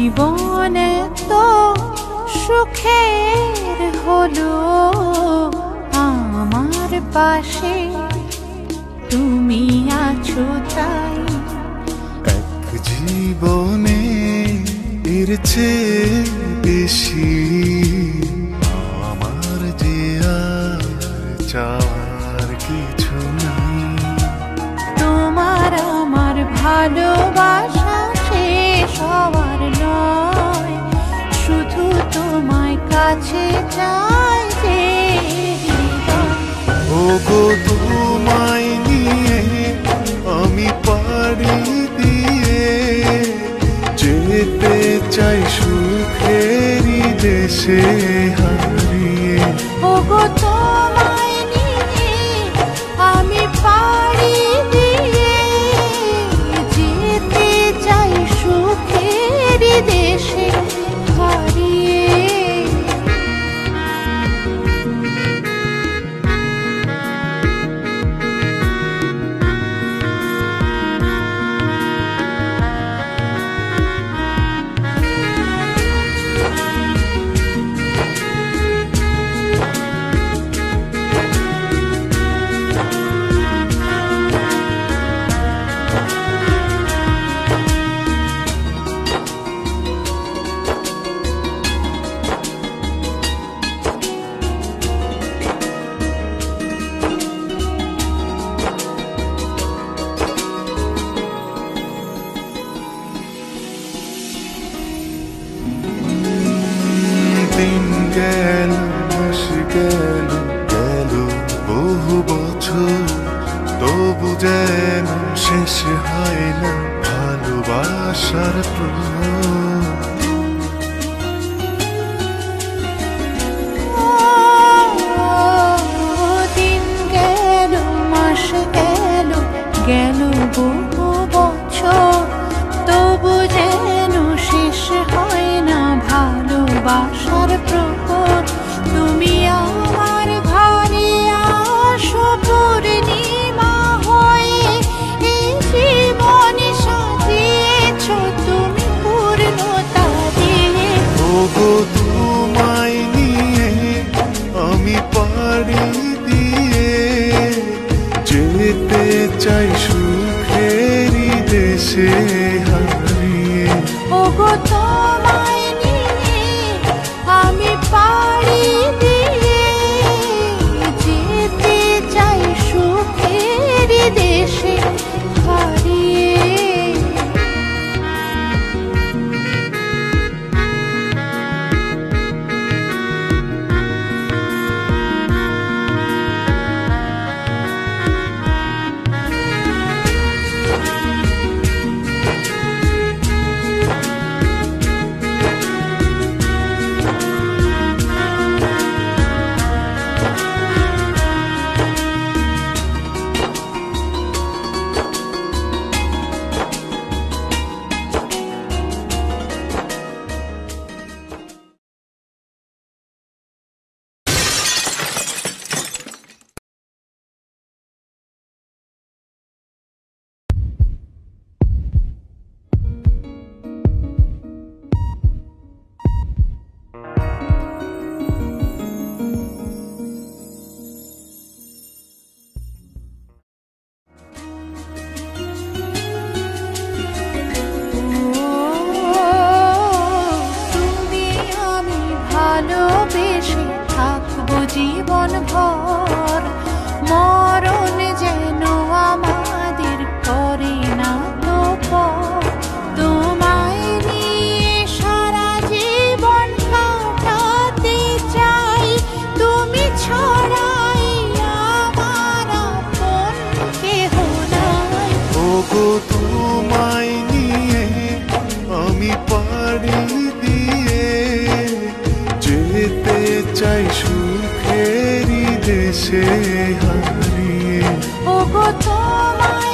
জীবন তো সুখের হলো আমার পাশে তুমি আছো তাই। এক জীবনে এর চেয়ে বেশি আমার যে আর চাওয়ার কিছু নাই। তোমার আমার ভালোবাসা শেষ হওয়ার নয়, শুধু তোমায় কাছে চাই যে হৃদয়। ওগো তোমায় নিয়ে আমি পাড়ি দিয়ে যেতে চাই সুখেরই দেশে হারিয়ে। ওগো তোমায় নিয়ে আমি পাড়ি দিয়ে যেতে চাই সুখের দেশে হারিয়ে। দিন গেল মাস গেল গেল বহু বছর, তবু যেন শেষ হয় না ভালোবাসার প্রহর। দিন গেল মাস গেল গেল বহু বছর, তবু যেন শেষ হয় না ভালোবাসার প্রহর। তুমি আমার ঘরে আসো পূর্ণিমা হয়ে, এই জীবন সাজিয়েছ তুমি পূর্ণতা দিয়ে। ওগো তোমায় নিয়ে আমি পাড়ি দিয়ে যেতে চাই সুখেরই দেশে হারিয়ে। ওগো তোমায় নিয়ে আমি পাড়ি দিয়ে যেতে চাই সুখের দেশে হারিয়ে। ভালোবেসে থাকবো জীবন ভর, মরণ যেন আমাদের করে না তো পর। তোমায় নিয়ে সারা জীবন কাটাতে চাই, তুমি ছড়াই আমার আপন কেহ নাই। ওগো তোমায় নিয়ে আমি পাড়ি দিয়ে যেতে চাই সুখেরই দেশে হারিয়ে। ওগো তোমায়